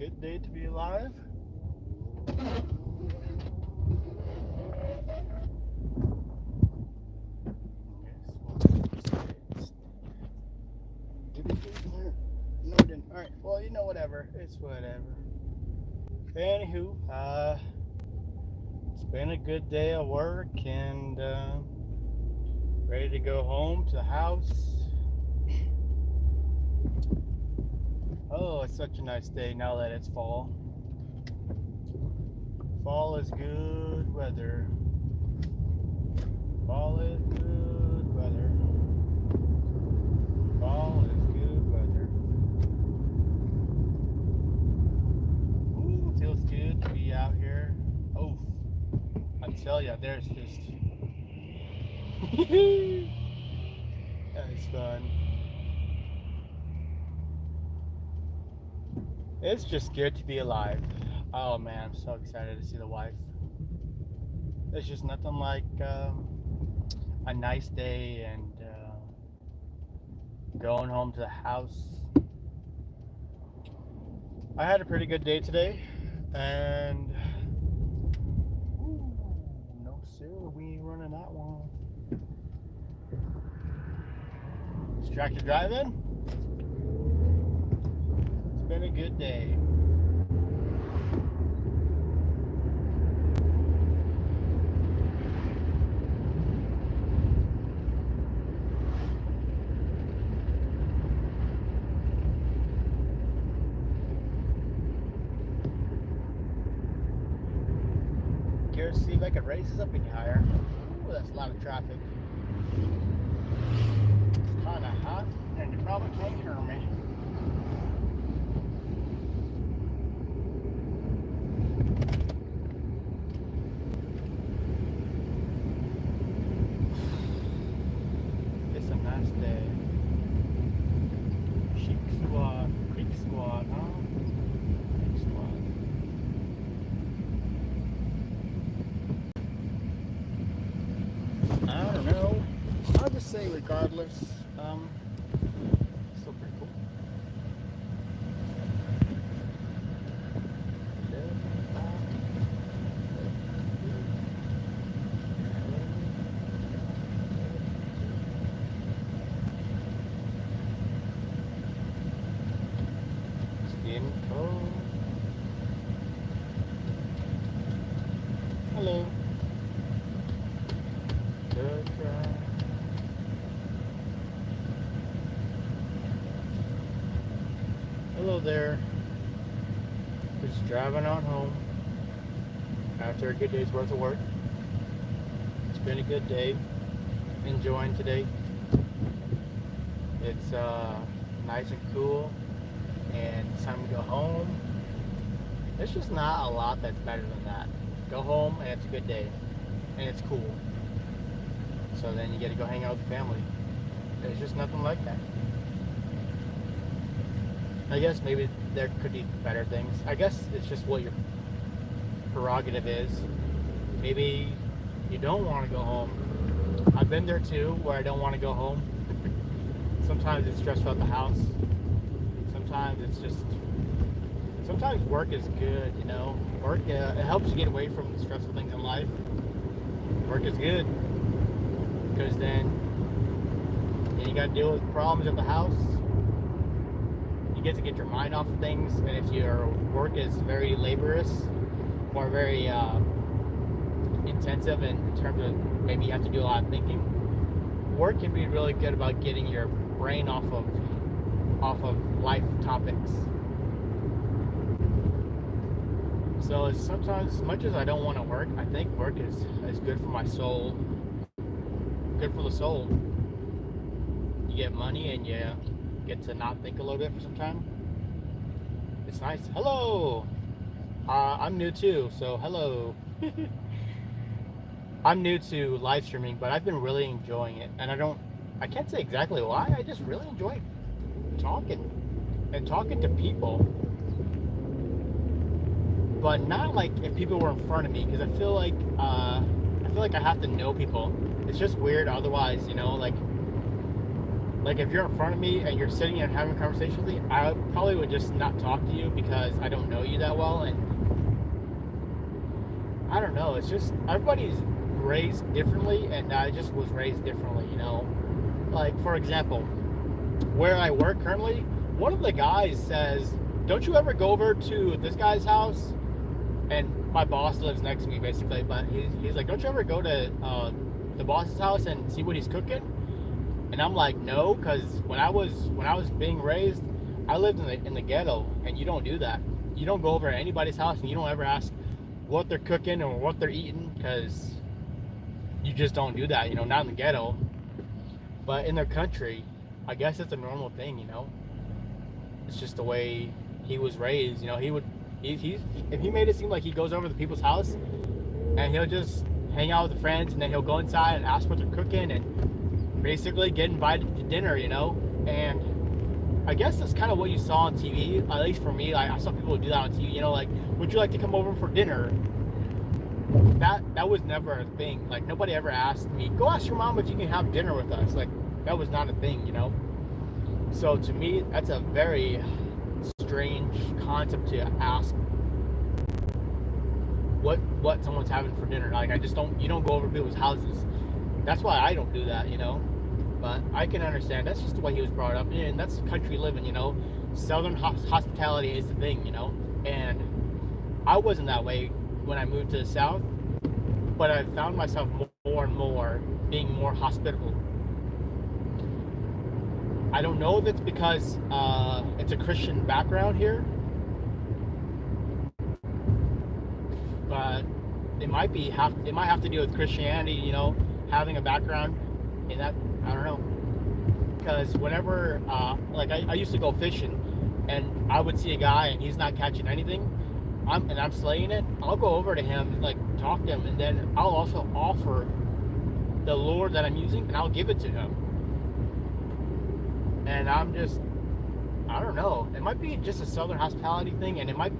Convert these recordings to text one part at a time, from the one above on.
good day to be alive. No, it didn't. Alright, well, whatever. It's whatever. Anywho, it's been a good day of work and ready to go home to the house. Oh, it's such a nice day now that it's fall. Fall is good weather. Fall is good weather. Fall is good weather. Ooh, feels good to be out here. Oh, I tell ya, there's just that is fun. It's just good to be alive. Oh man, I'm so excited to see the wife. There's just nothing like a nice day and going home to the house. I had a pretty good day today, and no sir, we ain't running that one. Distracted driving. It's been a good day. Curious to see if I could raise this up any higher. Ooh, that's a lot of traffic. It's kind of hot, and you probably can't hear me. It's a nice day. Chic squad, creek squad, huh? Creek squad. I don't know. I'll just say regardless, still pretty cool. Skin cold. Hello. Good try. Hello there. Just driving on home after a good day's worth of work. It's been a good day. Enjoying today. It's nice and cool, and it's time to go home. There's just not a lot that's better than that. Go home and it's a good day, and it's cool. So then you get to go hang out with the family. There's just nothing like that. I guess maybe there could be better things. I guess it's just what your prerogative is. Maybe you don't want to go home. I've been there too, where I don't want to go home. Sometimes it's stressful at the house. Sometimes it's just... Sometimes work is good, Work, it helps you get away from the stressful things in life. Work is good. Because then you got to deal with problems at the house. You get to get your mind off of things, and if your work is very laborious or very intensive in terms of maybe you have to do a lot of thinking, work can be really good about getting your brain off of life topics. So sometimes, as much as I don't want to work, I think work is good for my soul. Good for the soul. You get money and you get to not think a little bit for some time. It's nice. Hello. I'm new too, so hello. I'm new to live streaming, but I've been really enjoying it, and I can't say exactly why. I just really enjoy talking to people, but not like if people were in front of me, because I feel like I have to know people. It's just weird otherwise, like Like if you're in front of me and you're sitting and having a conversation with me, I probably would just not talk to you because I don't know you that well, and I don't know. It's just everybody's raised differently, and I just was raised differently. Like for example, where I work currently, one of the guys says, "Don't you ever go over to this guy's house?" And my boss lives next to me basically, but he's like, "Don't you ever go to the boss's house and see what he's cooking?" And I'm like, no, because when I was being raised, I lived in the ghetto, and you don't do that. You don't go over to anybody's house, and you don't ever ask what they're cooking or what they're eating, because you just don't do that. Not in the ghetto, but in their country, I guess it's a normal thing. It's just the way he was raised. He would he if he made it seem like he goes over to people's house and he'll just hang out with the friends, and then he'll go inside and ask what they're cooking and basically get invited to dinner, and I guess that's kind of what you saw on TV, at least for me. I saw people do that on TV, like, would you like to come over for dinner? That was never a thing. Like, nobody ever asked me, go ask your mom if you can have dinner with us. Like, that was not a thing, So to me, that's a very strange concept to ask what someone's having for dinner. Like, you don't go over to people's houses. That's why I don't do that, But I can understand. That's just the way he was brought up, and that's country living, Southern hospitality is the thing, And I wasn't that way when I moved to the South, but I found myself more and more being more hospitable. I don't know if it's because it's a Christian background here, but it might have to do with Christianity, having a background in that. I don't know, because whenever like I used to go fishing, and I would see a guy and he's not catching anything, I'm slaying it. I'll go over to him, like, talk to him, and then I'll also offer the lure that I'm using, and I'll give it to him. And I don't know. It might be just a Southern hospitality thing, and it might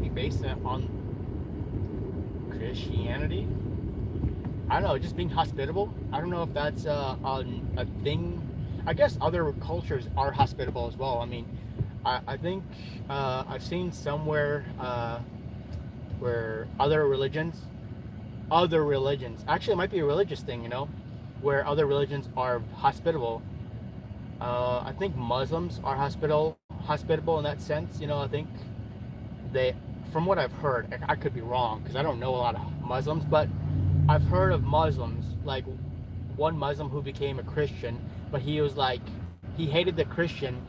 be based on Christianity. I don't know, just being hospitable. I don't know if that's a thing. I guess other cultures are hospitable as well. I mean, I think I've seen somewhere where other religions, actually it might be a religious thing, where other religions are hospitable. I think Muslims are hospitable in that sense. I think from what I've heard, I could be wrong because I don't know a lot of Muslims, but I've heard of Muslims, like one Muslim who became a Christian, but he was like, he hated the Christian,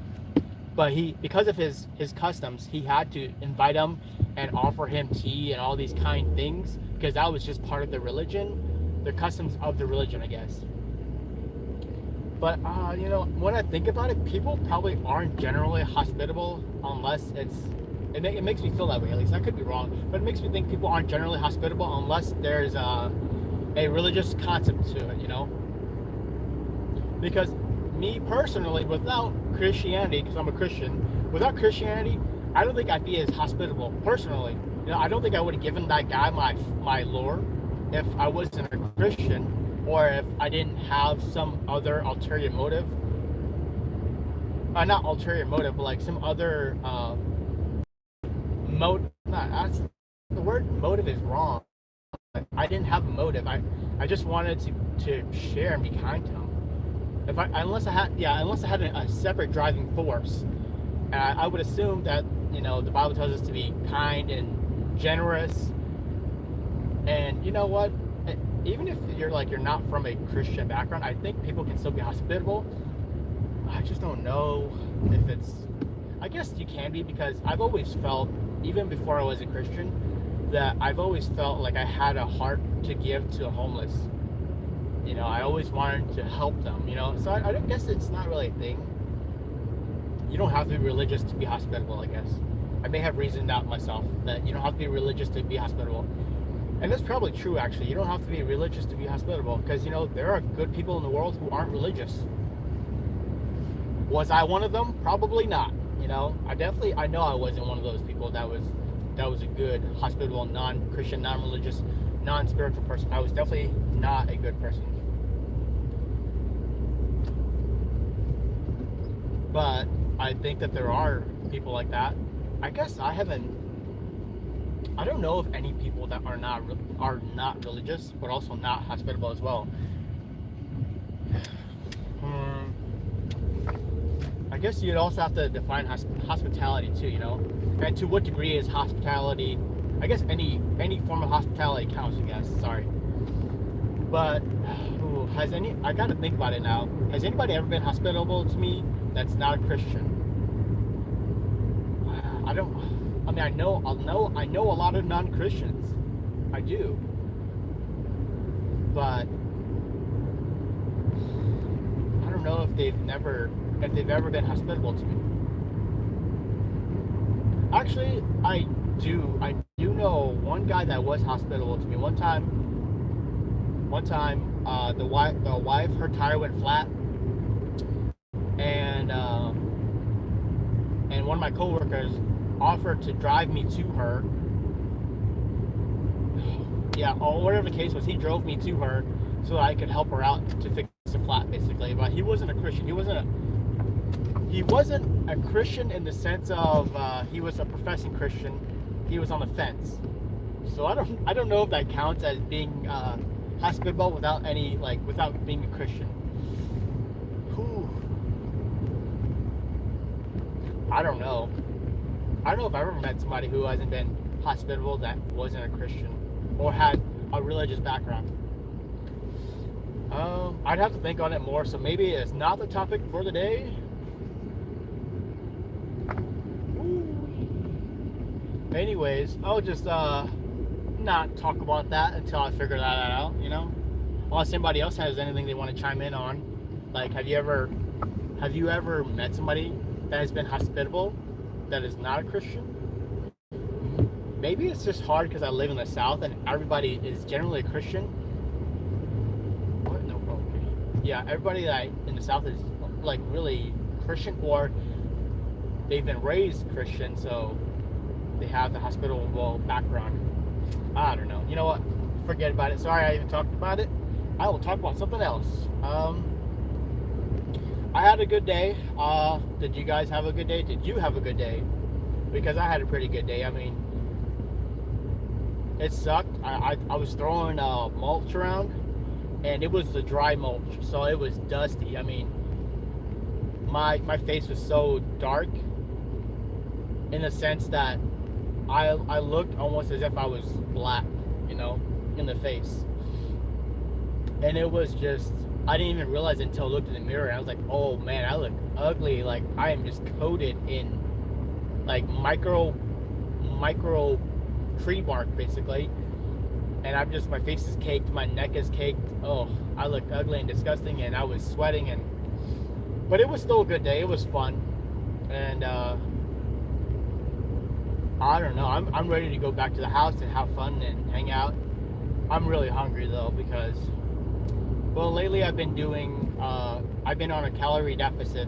but because of his customs, he had to invite him and offer him tea and all these kind things, because that was just part of the religion, the customs of the religion, I guess. But when I think about it, people probably aren't generally hospitable unless it makes me feel that way, at least. I could be wrong, but it makes me think people aren't generally hospitable unless there's a religious concept to it, Because me personally, without Christianity, because I'm a Christian, without Christianity, I don't think I'd be as hospitable personally. I don't think I would have given that guy my lure if I wasn't a Christian, or if I didn't have some other ulterior motive. Not ulterior motive, but like some other the word motive is wrong. I didn't have a motive. I just wanted to share and be kind to him. Unless I had a separate driving force, I would assume that the Bible tells us to be kind and generous. And you know what? Even if you're not from a Christian background, I think people can still be hospitable. I just don't know if it's. I guess you can be, because I've always felt, even before I was a Christian, that I've always felt like I had a heart to give to the homeless. I always wanted to help them, So I guess it's not really a thing. You don't have to be religious to be hospitable, I guess. I may have reasoned out myself that you don't have to be religious to be hospitable. And that's probably true, actually. You don't have to be religious to be hospitable, because, there are good people in the world who aren't religious. Was I one of them? Probably not. I know I wasn't one of those people that was a good, hospitable, non-Christian, non-religious, non-spiritual person. I was definitely not a good person. But I think that there are people like that. I guess I don't know of any people that are not religious, but also not hospitable as well. Hmm, I guess you'd also have to define hospitality too, and to what degree is hospitality? I guess any form of hospitality counts. I guess. Sorry, but ooh, I got to think about it now. Has anybody ever been hospitable to me that's not a Christian? I don't. I mean, I know a lot of non-Christians. I do, but I don't know if they've ever been hospitable to me. Actually, I do know one guy that was hospitable to me. The wife, her tire went flat, and and one of my coworkers offered to drive me to her. Yeah, or whatever the case was, he drove me to her so that I could help her out to fix the flat, basically. But he wasn't a Christian. He wasn't a Christian in the sense of he was a professing Christian. He was on the fence. So I don't know if that counts as being hospitable without being a Christian. Whew. I don't know. I don't know if I've ever met somebody who hasn't been hospitable that wasn't a Christian or had a religious background. I'd have to think on it more. So maybe it's not the topic for the day. Anyways, I'll just not talk about that until I figure that out, Unless anybody else has anything they want to chime in on. Like, have you ever met somebody that has been hospitable that is not a Christian? Maybe it's just hard because I live in the South and everybody is generally a Christian. What? No, okay. Yeah, everybody that in the South is like really Christian, or they've been raised Christian, so they have the hospitable background. I don't know. You know what? Forget about it. Sorry I even talked about it. I will talk about something else. I had a good day. Did you guys have a good day? Did you have a good day? Because I had a pretty good day. I mean, it sucked. I was throwing mulch around, and it was the dry mulch, so it was dusty. I mean, my face was so dark in the sense that I looked almost as if I was black, in the face. And it was just, I didn't even realize it until I looked in the mirror, and I was like, oh man, I look ugly. Like, I am just coated in like micro tree bark, basically. And my face is caked, my neck is caked. Oh, I looked ugly and disgusting, and I was sweating, but it was still a good day. It was fun. And I don't know. I'm ready to go back to the house and have fun and hang out. I'm really hungry though, because, well, lately I've been on a calorie deficit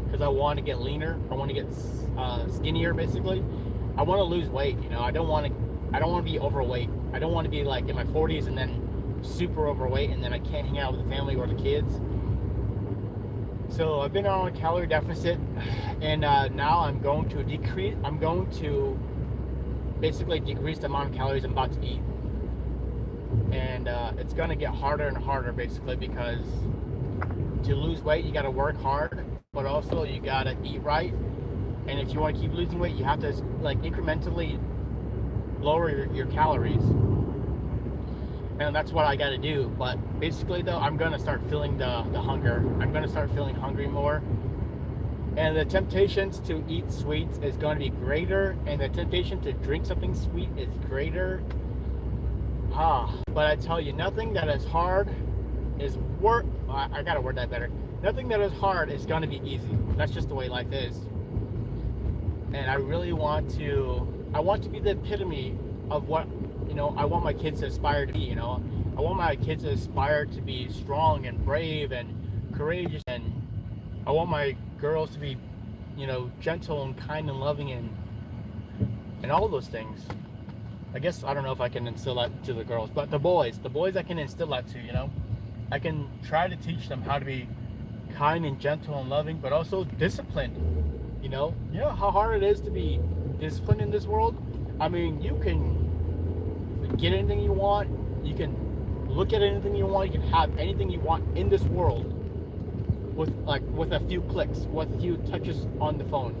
because I want to get leaner. I want to get skinnier, basically. I want to lose weight. I don't want to be overweight. I don't want to be like in my 40s and then super overweight and then I can't hang out with the family or the kids. So I've been on a calorie deficit, and now I'm going to basically decrease the amount of calories I'm about to eat. And it's going to get harder and harder, basically, because to lose weight, you got to work hard, but also you got to eat right. And if you want to keep losing weight, you have to like incrementally lower your calories. And that's what I got to do. But basically, though, I'm going to start feeling the hunger. I'm going to start feeling hungry more. And the temptations to eat sweets is going to be greater. And the temptation to drink something sweet is greater. But I tell you, nothing that is hard is I got to word that better. Nothing that is hard is going to be easy. That's just the way life is. And I really want to be the epitome of what, I want my kids to aspire to be, I want my kids to aspire to be strong and brave and courageous, and I want my girls to be, gentle and kind and loving and all those things. I guess I don't know if I can instill that to the girls, but the boys I can instill that to, I can try to teach them how to be kind and gentle and loving, but also disciplined. You know how hard it is to be disciplined in this world. I mean, you can get anything you want. You can look at anything you want. You can have anything you want in this world with a few clicks, with a few touches on the phone.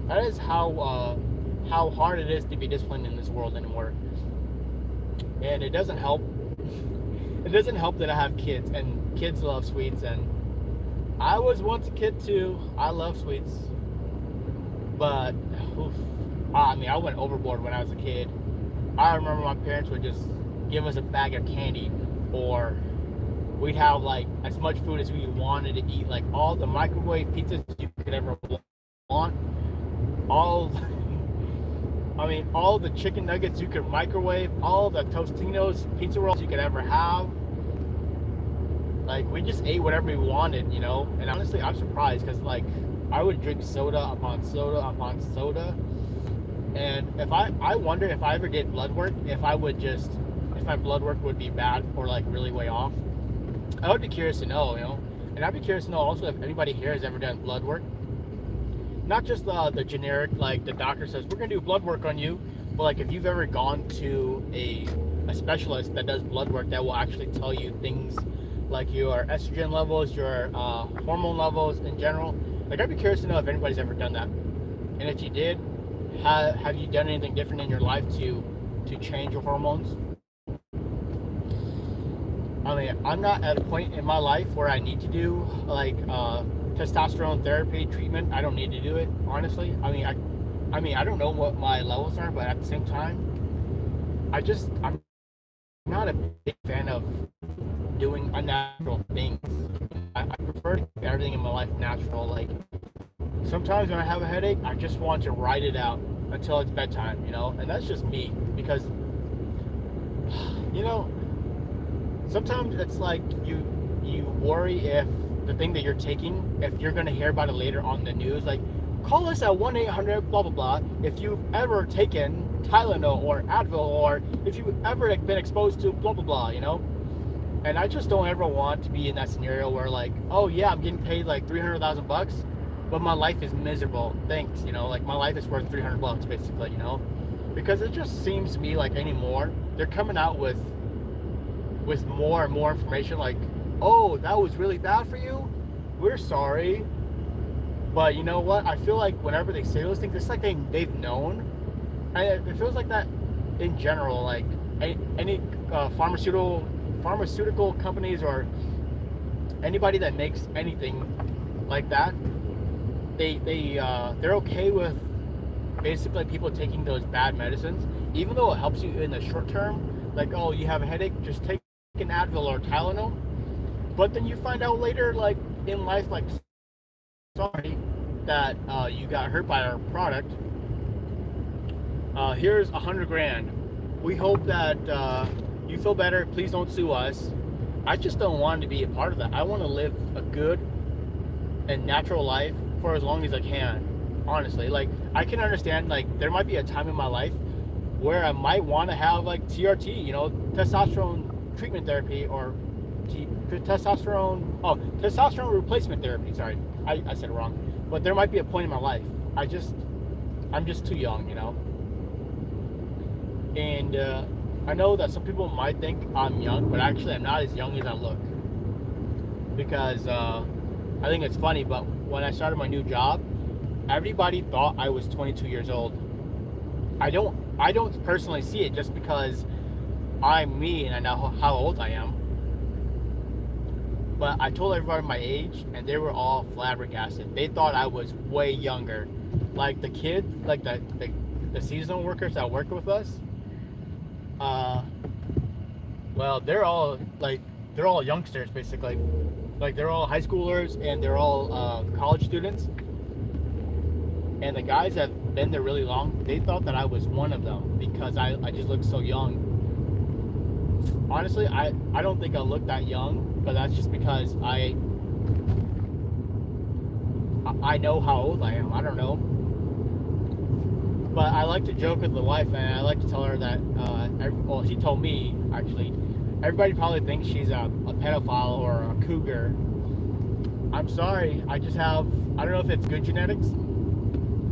That is how hard it is to be disciplined in this world anymore. And it doesn't help. It doesn't help that I have kids, and kids love sweets, and I was once a kid too. I love sweets, but oof, I mean, I went overboard when I was a kid. I remember my parents would just give us a bag of candy, or we'd have like as much food as we wanted to eat, like all the microwave pizzas you could ever want, all I mean, all the chicken nuggets you could microwave, all the Tostinos pizza rolls you could ever have. Like, we just ate whatever we wanted, you know? And honestly, I'm surprised because, like, I would drink soda upon soda upon soda. And if I wonder if I ever did blood work, if my blood work would be bad or, like, really way off. I would be curious to know, you know? And I'd be curious to know also if anybody here has ever done blood work. Not just the generic, like the doctor says, we're going to do blood work on you, but like if you've ever gone to a specialist that does blood work that will actually tell you things like your estrogen levels, your hormone levels in general. Like, I'd be curious to know if anybody's ever done that. And if you did, have you done anything different in your life to change your hormones? I mean, I'm not at a point in my life where I need to do like testosterone therapy treatment. I don't need to do it, honestly. I mean, I don't know what my levels are, but at the same time, I'm not a big fan of doing unnatural things. I prefer to keep everything in my life natural. Like, sometimes when I have a headache, I just want to ride it out until it's bedtime, you know? And that's just me, because, you know, sometimes it's like you worry if the thing that you're taking, if you're going to hear about it later on the news, like, call us at 1-800 blah blah blah if you've ever taken Tylenol or Advil, or if you've ever been exposed to blah blah blah, you know? And I just don't ever want to be in that scenario where, like, oh yeah, I'm getting paid like $300,000, but my life is miserable. Thanks, you know, like my life is worth $300 basically, you know? Because it just seems to me like anymore they're coming out with more and more information, like, oh, that was really bad for you, we're sorry. But you know what? I feel like whenever they say those things, it's like they've known. And it feels like that in general. Like any pharmaceutical companies or anybody that makes anything like that, they're okay with basically people taking those bad medicines, even though it helps you in the short term. Like, oh, you have a headache, just take an Advil or Tylenol. But then you find out later, like in life, like, sorry that you got hurt by our product. Here's $100,000. We hope that you feel better. Please don't sue us. I just don't want to be a part of that. I want to live a good and natural life for as long as I can. Honestly, like, I can understand, like, there might be a time in my life where I might want to have like TRT, you know, testosterone treatment therapy, or testosterone replacement therapy. Sorry, I said it wrong. But there might be a point in my life. I'm just too young, you know. And I know that some people might think I'm young, but actually I'm not as young as I look. Because I think it's funny, but when I started my new job, everybody thought I was 22 years old. I don't personally see it, just because I'm me and I know how old I am. But I told everybody my age, and they were all flabbergasted. They thought I was way younger. Like the kid, like the seasonal workers that work with us. Well, they're all youngsters basically. Like, they're all high schoolers and they're all college students. And the guys that have been there really long, they thought that I was one of them because I just look so young. Honestly, I don't think I look that young, but that's just because I know how old I am. I don't know. But I like to joke with the wife, and I like to tell her that, well, she told me, actually, everybody probably thinks she's a pedophile or a cougar. I'm sorry. I just have, I don't know if it's good genetics.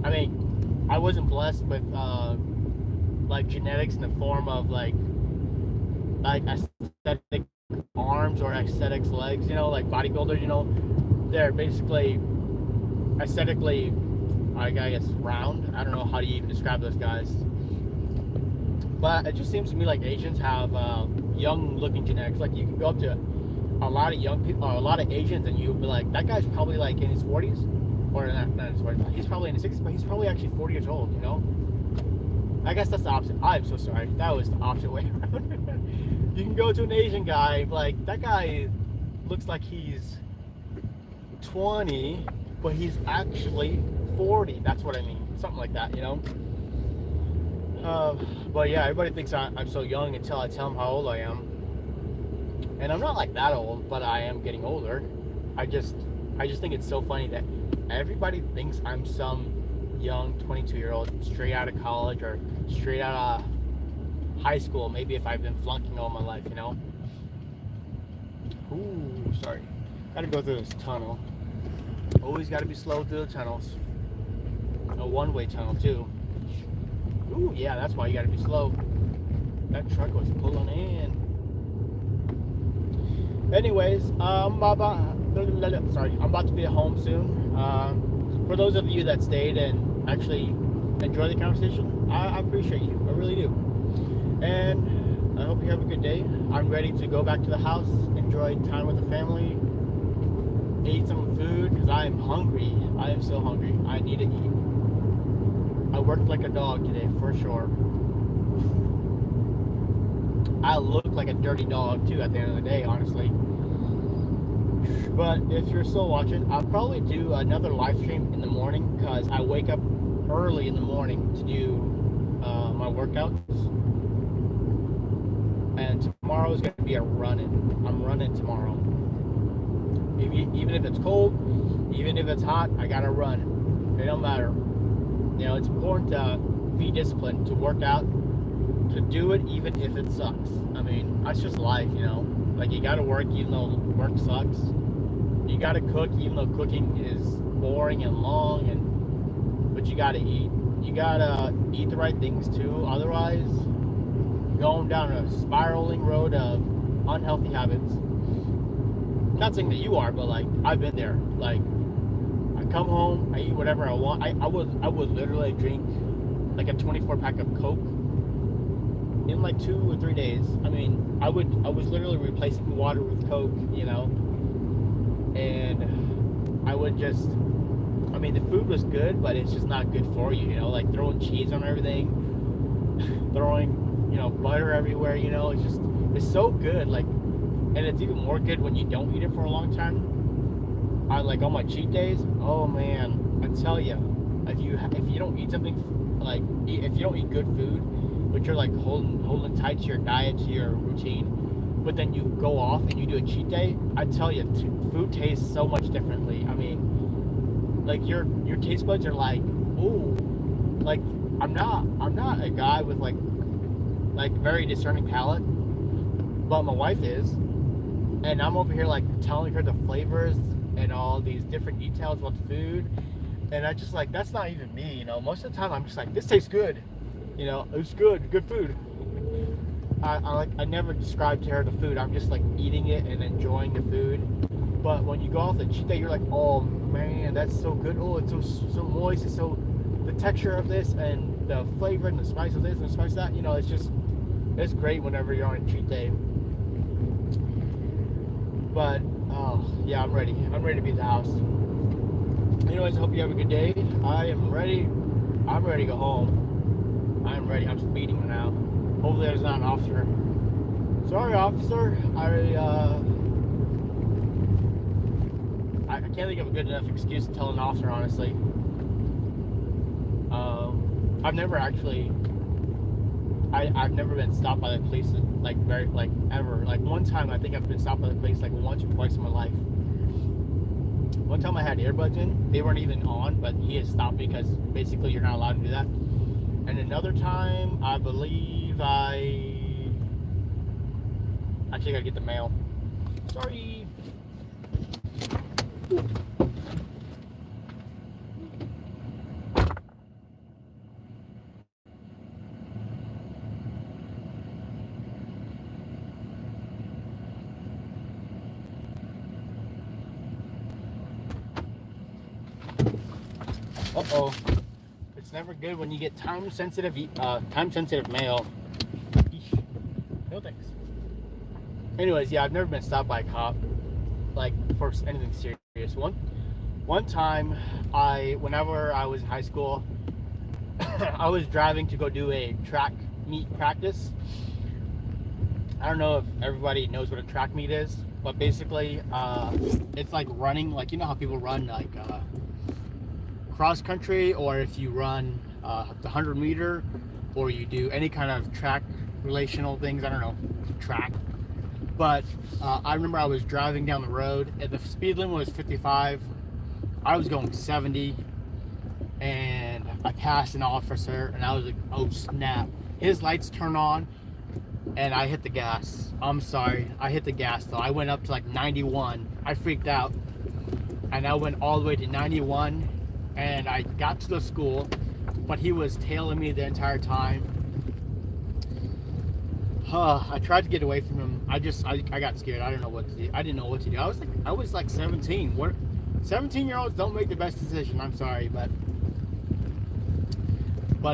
I mean, I wasn't blessed with like genetics in the form of like aesthetic arms or aesthetics legs. You know, like bodybuilders. You know, they're basically aesthetically, I guess, round. I don't know how do you even describe those guys. But it just seems to me like Asians have young-looking genetics. Like you can go up to a lot of young people, or a lot of Asians, and you'll be like, that guy's probably like in his 40s, or not in his 40s. He's probably in his 60s, but he's probably actually 40 years old. You know. I guess that's the opposite. I'm so sorry. That was the opposite way around. You can go to an Asian guy, like that guy looks like he's 20, but he's actually 40. That's what I mean. Something like that, you know. But yeah, everybody thinks I'm so young until I tell them how old I am. And I'm not like that old, but I am getting older. I just think it's so funny that everybody thinks I'm some young 22-year-old straight out of college or straight out of high school. Maybe if I've been flunking all my life, you know. Ooh, sorry. Gotta go through this tunnel. Always gotta be slow through the tunnels. A one-way tunnel too. Ooh, yeah, that's why you gotta be slow. That truck was pulling in. Anyways, I'm about to be at home soon. For those of you that stayed and actually enjoy the conversation, I appreciate you. I really do. And I hope you have a good day. I'm ready to go back to the house, enjoy time with the family, eat some food because I am hungry. I am so hungry. I need to eat. I worked like a dog today, for sure. I look like a dirty dog too at the end of the day, honestly. But if you're still watching, I'll probably do another live stream in the morning because I wake up early in the morning to do my workouts. And tomorrow is going to be a running. I'm running tomorrow. Even if it's cold, even if it's hot, I gotta run. It don't matter. You know, it's important to be disciplined, to work out, to do it even if it sucks. I mean, that's just life, you know. Like, you gotta work even though work sucks. You gotta cook even though cooking is boring and long, but you gotta eat. You gotta eat the right things too. Otherwise, going down a spiraling road of unhealthy habits. Not saying that you are, but like I've been there. Like, I come home, I eat whatever I want. I would literally drink like a 24 pack of Coke in like 2 or 3 days. I mean, I was literally replacing water with Coke, you know. And I would just, I mean, the food was good, but it's just not good for you, you know. Like throwing cheese on everything, throwing, you know, butter everywhere, you know. It's so good, like. And it's even more good when you don't eat it for a long time. I like on my cheat days. Oh man, I tell you, if you don't eat something like if you don't eat good food, but you're like holding tight to your diet, to your routine, but then you go off and you do a cheat day, I tell you, food tastes so much differently. I mean, like your taste buds are like, ooh, like I'm not a guy with like very discerning palate, but my wife is. And I'm over here like telling her the flavors and all these different details about the food, and I just like, that's not even me, you know. Most of the time I'm just like, this tastes good, you know, it's good food. I never describe to her the food. I'm just like eating it and enjoying the food. But when you go off the cheat day, you're like, oh man, that's so good. Oh, it's so moist. It's so, the texture of this and the flavor and the spice of this and the spice of that, you know, it's great whenever you're on a cheat day. But, oh, yeah, I'm ready. I'm ready to be at the house. Anyways, I hope you have a good day. I am ready. I'm ready to go home. I'm ready. I'm speeding now. Hopefully there's not an officer. Sorry, officer. I can't think of a good enough excuse to tell an officer, honestly. I've never actually... I've never been stopped by the police, like, ever. Like, one time, I think I've been stopped by the police, like, once or twice in my life. One time I had earbuds in. They weren't even on, but he had stopped me because, basically, you're not allowed to do that. And another time, I believe actually, I gotta get the mail. Sorry. Uh-oh. It's never good when you get time-sensitive mail. Eesh. No thanks. Anyways, yeah, I've never been stopped by a cop, like, for anything serious. One time, whenever I was in high school, I was driving to go do a track meet practice. I don't know if everybody knows what a track meet is, but basically, it's like running, like, you know how people run, like, cross country, or if you run the 100-meter, or you do any kind of track relational things, I don't know, track. But I remember I was driving down the road, and the speed limit was 55. I was going 70, and I passed an officer, and I was like, oh snap. His lights turn on, and I hit the gas. I'm sorry, I hit the gas though. I went up to like 91. I freaked out, and I went all the way to 91, and I got to the school, but he was tailing me the entire time. I tried to get away from him. I got scared. I didn't know what to do. I was like 17. 17-year-olds don't make the best decision. I'm sorry, but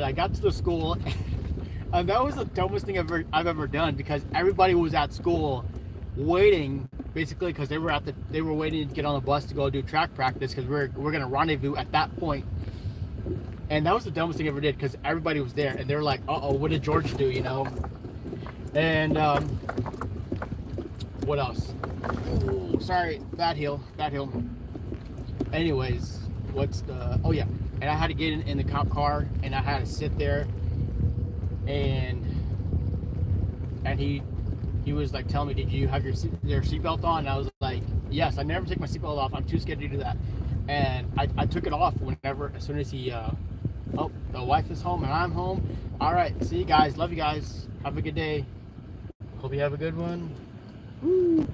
I got to the school, and that was the dumbest thing I've ever done, because everybody was at school waiting, basically, because they were waiting to get on the bus to go do track practice, because we're gonna rendezvous at that point. And that was the dumbest thing I ever did, because everybody was there, and they were like, uh-oh, what did George do, you know? And what else? Oh, sorry, bad hill. Anyways, oh yeah, and I had to get in the cop car, and I had to sit there, and he was like telling me, did you have your seatbelt on? And I was like, yes. I never take my seatbelt off. I'm too scared to do that. And I took it off as soon as he oh, the wife is home and I'm home. All right, see you guys. Love you guys. Have a good day. Hope you have a good one. Woo.